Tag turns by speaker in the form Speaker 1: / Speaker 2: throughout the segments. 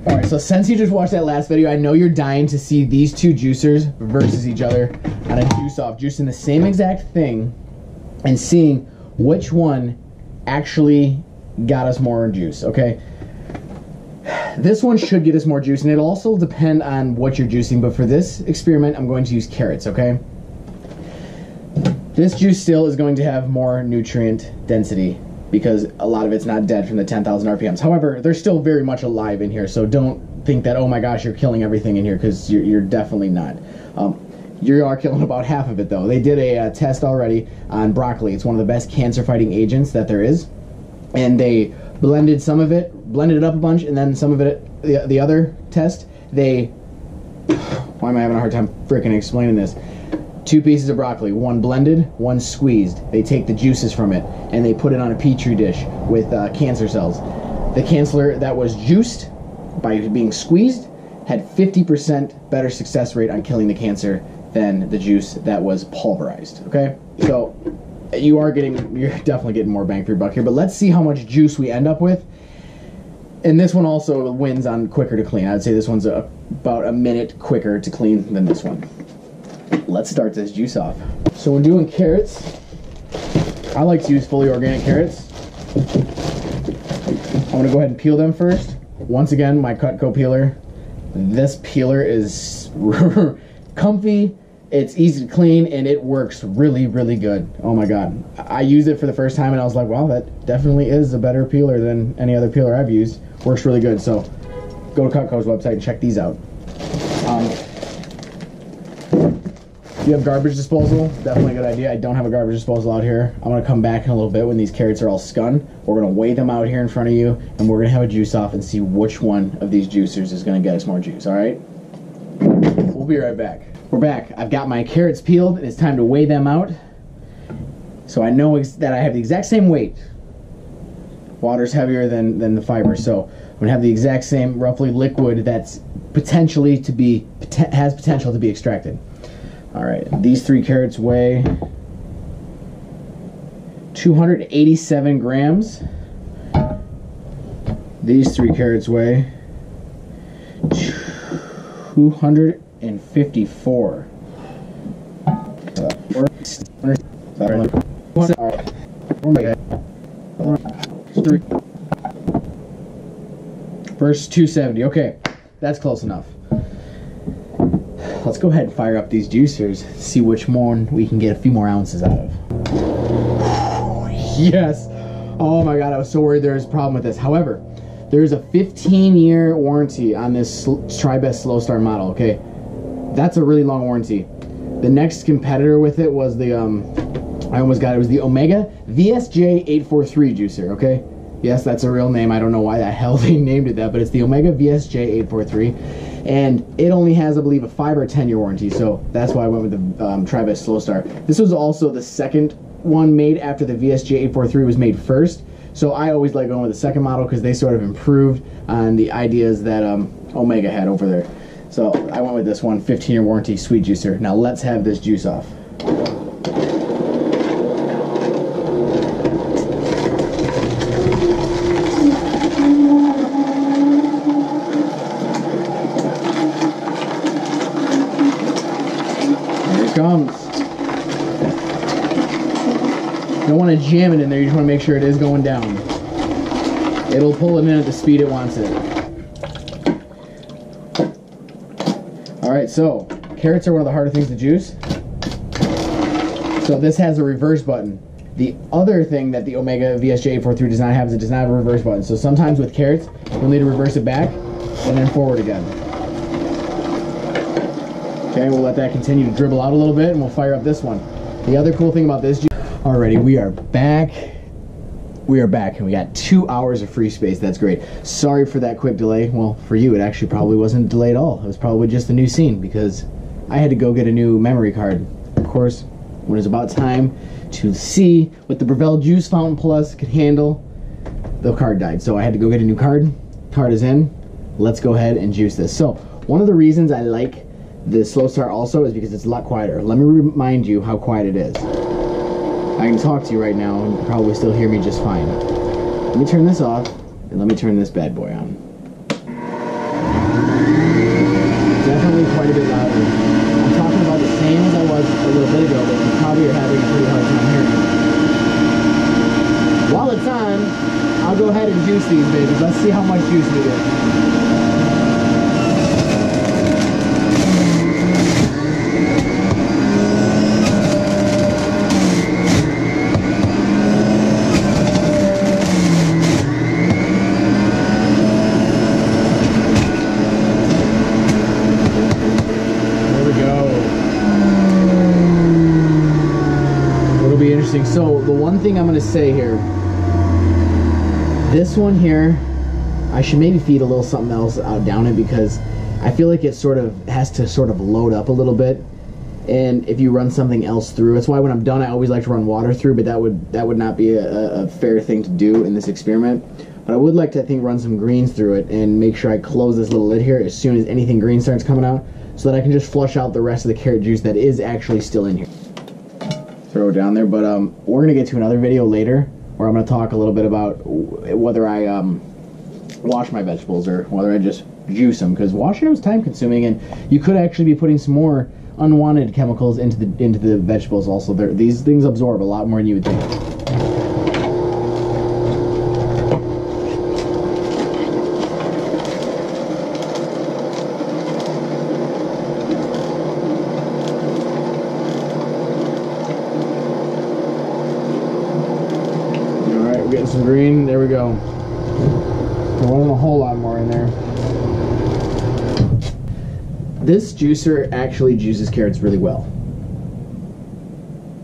Speaker 1: Alright, so since you just watched that last video, I know you're dying to see these two juicers versus each other on a juice off, juicing the same exact thing and seeing which one actually got us more juice, okay? This one should get us more juice, and it'll also depend on what you're juicing, but for this experiment, I'm going to use carrots, okay? This juice still is going to have more nutrient density because a lot of it's not dead from the 10,000 RPMs. However, they're still very much alive in here, so don't think that, oh my gosh, you're killing everything in here, because you're definitely not. You are killing about half of it, though. They did a test already on broccoli. It's one of the best cancer-fighting agents that there is, and they blended some of it, blended it up a bunch, and then some of it, the other test, they, why am I having a hard time freaking explaining this? 2 pieces of broccoli, one blended, one squeezed. They take the juices from it and they put it on a petri dish with cancer cells. The cancer that was juiced by being squeezed had 50% better success rate on killing the cancer than the juice that was pulverized. Okay, so you're definitely getting more bang for your buck here. But let's see how much juice we end up with. And this one also wins on quicker to clean. I'd say this one's about a minute quicker to clean than this one. Let's start this juice off. So when doing carrots, I like to use fully organic carrots. I'm gonna go ahead and peel them first. Once again, my Cutco peeler. This peeler is comfy, it's easy to clean, and it works really, really good. Oh my God. I used it for the first time and I was like, wow, that definitely is a better peeler than any other peeler I've used. Works really good. So go to Cutco's website and check these out. If you have garbage disposal, definitely a good idea. I don't have a garbage disposal out here. I'm gonna come back in a little bit when these carrots are all scun. We're gonna weigh them out here in front of you, and we're gonna have a juice off and see which one of these juicers is gonna get us more juice, all right? We'll be right back. We're back. I've got my carrots peeled, and it's time to weigh them out. So I know that I have the exact same weight. Water's heavier than the fiber, so I'm gonna have the exact same roughly liquid that's has potential to be extracted. All right, these 3 carrots weigh 287 grams. These 3 carrots weigh 254. Versus 270. Okay, that's close enough. Let's go ahead and fire up these juicers, see which one we can get a few more ounces out of. Yes! Oh my God, I was so worried there was a problem with this. However, there's a 15-year warranty on this Tri-Best Slow Start model, okay? That's a really long warranty. The next competitor with it was the, I almost got it, was the Omega VSJ843 juicer, okay? Yes, that's a real name. I don't know why the hell they named it that, but it's the Omega VSJ843. And it only has, I believe, a 5 or 10-year warranty, so that's why I went with the Tri-Best Slow Start. This was also the second one made after the VSJ843 was made first, so I always like going with the second model because they sort of improved on the ideas that Omega had over there. So I went with this one, 15-year warranty, sweet juicer. Now let's have this juice off. Comes. You don't want to jam it in there, you just want to make sure it is going down. It'll pull it in at the speed it wants it. Alright, so carrots are one of the harder things to juice. So this has a reverse button. The other thing that the Omega VSJ843 does not have is it does not have a reverse button. So sometimes with carrots, you'll need to reverse it back and then forward again. Okay, we'll let that continue to dribble out a little bit and we'll fire up this one. The other cool thing about this, alrighty, we are back. We are back and we got 2 hours of free space. That's great. Sorry for that quick delay. Well, for you, it actually probably wasn't a delay at all. It was probably just a new scene because I had to go get a new memory card. Of course, when it was about time to see what the Breville Juice Fountain Plus could handle, the card died. So I had to go get a new card. Card is in. Let's go ahead and juice this. So one of the reasons I like the Slow Start also is because it's a lot quieter. Let me remind you how quiet it is. I can talk to you right now and you can probably still hear me just fine. Let me turn this off and let me turn this bad boy on. So the one thing I'm going to say here, this one here, I should maybe feed a little something else out down it, because I feel like it sort of has to sort of load up a little bit. And if you run something else through, that's why when I'm done I always like to run water through, but that would not be a fair thing to do in this experiment. But I would like to, I think, run some greens through it and make sure I close this little lid here as soon as anything green starts coming out, so that I can just flush out the rest of the carrot juice that is actually still in here. Throw it down there. But we're going to get to another video later where I'm going to talk a little bit about whether I wash my vegetables or whether I just juice them, because washing them is time consuming, and you could actually be putting some more unwanted chemicals into the vegetables also. These things absorb a lot more than you would think. Alright, we're getting some green. There we go. There wasn't a whole lot more in there. This juicer actually juices carrots really well.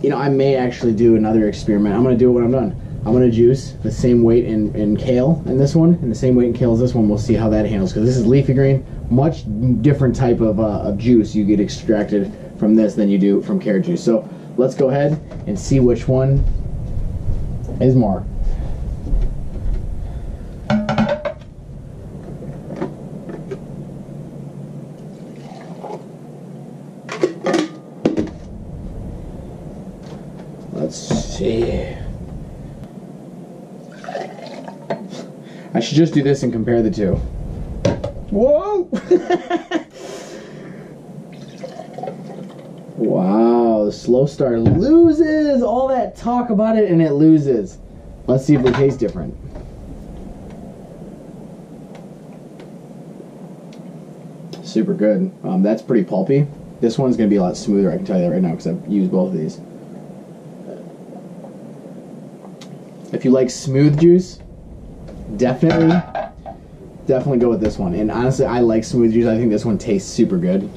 Speaker 1: You know, I may actually do another experiment. I'm going to do it when I'm done. I'm going to juice the same weight in kale in this one, and the same weight in kale as this one. We'll see how that handles, because this is leafy green. Much different type of juice you get extracted from this than you do from carrot juice. So let's go ahead and see which one is more. Let's see. I should just do this and compare the two. Whoa! Wow, the Slow Star loses! All that talk about it and it loses. Let's see if they taste different. Super good. That's pretty pulpy. This one's going to be a lot smoother, I can tell you that right now, because I've used both of these. If you like smooth juice, definitely go with this one. And honestly, I like smooth juice. I think this one tastes super good.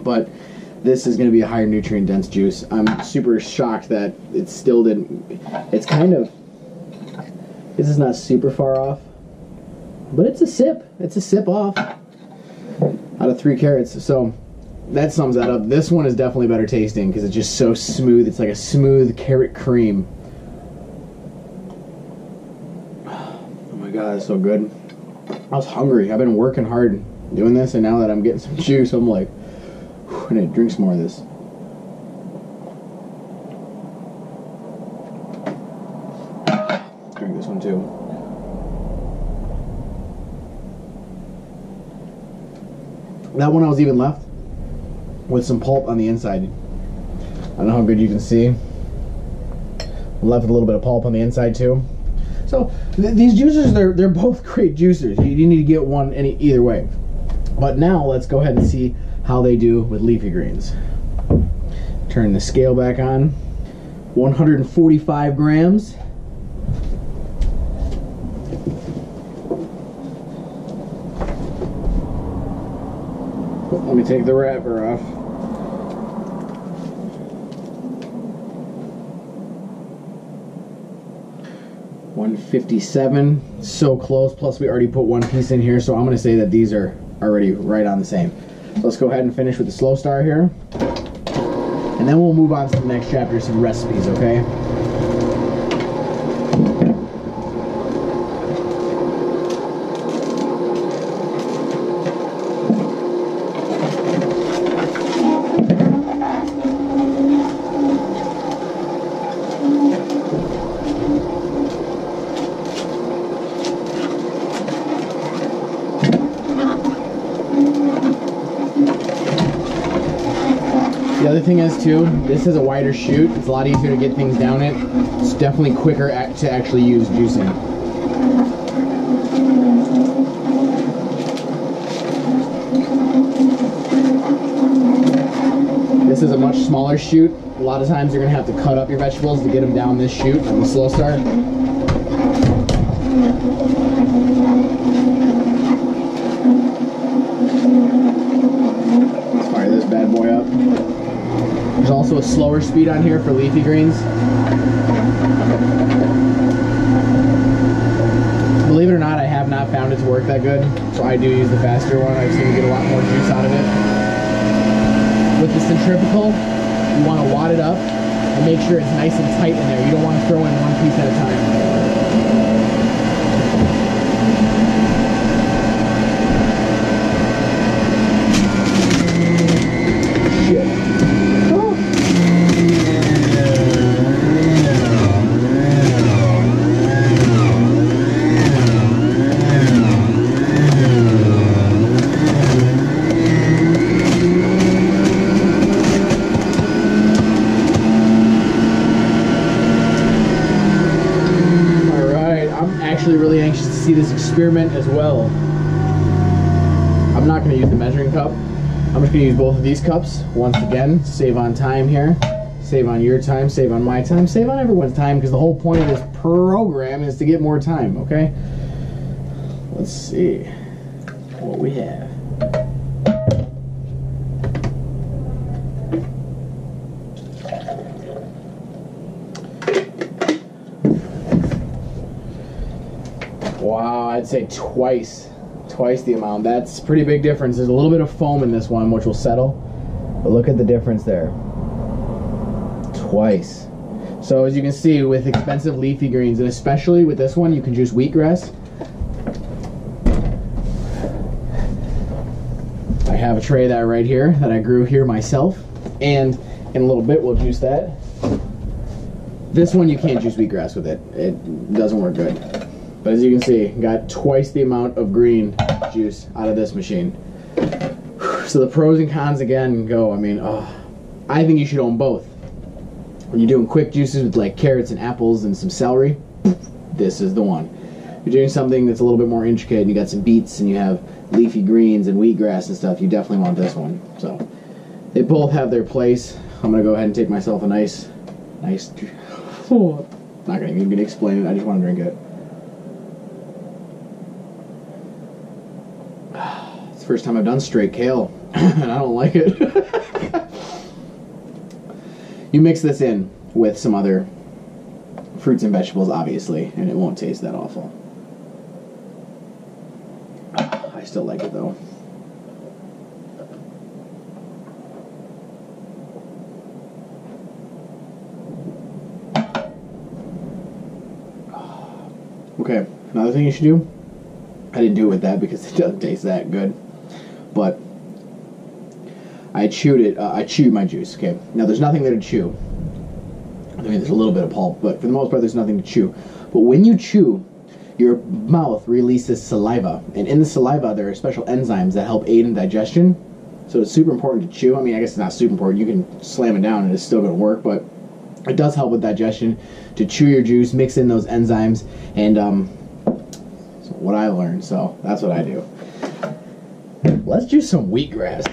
Speaker 1: But this is going to be a higher nutrient dense juice. I'm super shocked that it still didn't. It's kind of, this is not super far off, but it's a sip. It's a sip off out of 3 carrots. So that sums that up. This one is definitely better tasting because it's just so smooth. It's like a smooth carrot cream. God, it's so good. I was hungry. I've been working hard doing this, and now that I'm getting some juice, I'm like, I need to drink some more of this. Drink this one too. That one I was even left with some pulp on the inside. I don't know how good you can see. I'm left with a little bit of pulp on the inside too. So these juicers, they're both great juicers. You need to get one either way. But now let's go ahead and see how they do with leafy greens. Turn the scale back on. 145 grams. Let me take the wrapper off. $157, so close. Plus we already put one piece in here, so I'm going to say that these are already right on the same. So let's go ahead and finish with the Slow Star here, and then we'll move on to the next chapter, some recipes, okay? The other thing is too, this is a wider chute. It's a lot easier to get things down it. It's definitely quicker to actually use juicing. This is a much smaller chute. A lot of times you're going to have to cut up your vegetables to get them down this chute on the Slow Star. Let's fire this bad boy up. There's also a slower speed on here for leafy greens. Believe it or not, I have not found it to work that good, so I do use the faster one. I seem to get a lot more juice out of it. With the centrifugal, you want to wad it up and make sure it's nice and tight in there. You don't want to throw in one piece at a time. Shit. Really anxious to see this experiment as well. I'm not going to use the measuring cup. I'm just going to use both of these cups once again. Save on time here. Save on your time. Save on my time. Save on everyone's time, because the whole point of this program is to get more time, okay? Let's see what we have. Wow, I'd say twice the amount. That's a pretty big difference. There's a little bit of foam in this one, which will settle, but look at the difference there. Twice. So as you can see, with expensive leafy greens, and especially with this one, you can juice wheatgrass. I have a tray of that right here that I grew here myself, and in a little bit we'll juice that. This one you can't juice wheatgrass with it. It doesn't work good. But as you can see, got twice the amount of green juice out of this machine. So the pros and cons again go, I mean, I think you should own both. When you're doing quick juices with like carrots and apples and some celery, this is the one. If you're doing something that's a little bit more intricate and you got some beets and you have leafy greens and wheatgrass and stuff, you definitely want this one. So they both have their place. I'm gonna go ahead and take myself a nice not even gonna explain it, I just want to drink it. It's the first time I've done straight kale, and I don't like it. You mix this in with some other fruits and vegetables, obviously, and it won't taste that awful. I still like it, though. Okay, another thing you should do, I didn't do it with that because it doesn't taste that good, but I chewed it, I chewed my juice, okay? Now there's nothing there to chew. I mean, there's a little bit of pulp, but for the most part there's nothing to chew. But when you chew, your mouth releases saliva, and in the saliva there are special enzymes that help aid in digestion, so it's super important to chew. I mean, I guess it's not super important, you can slam it down and it's still going to work, but it does help with digestion to chew your juice, mix in those enzymes, and so what I learned, so that's what I do. Let's juice some wheatgrass.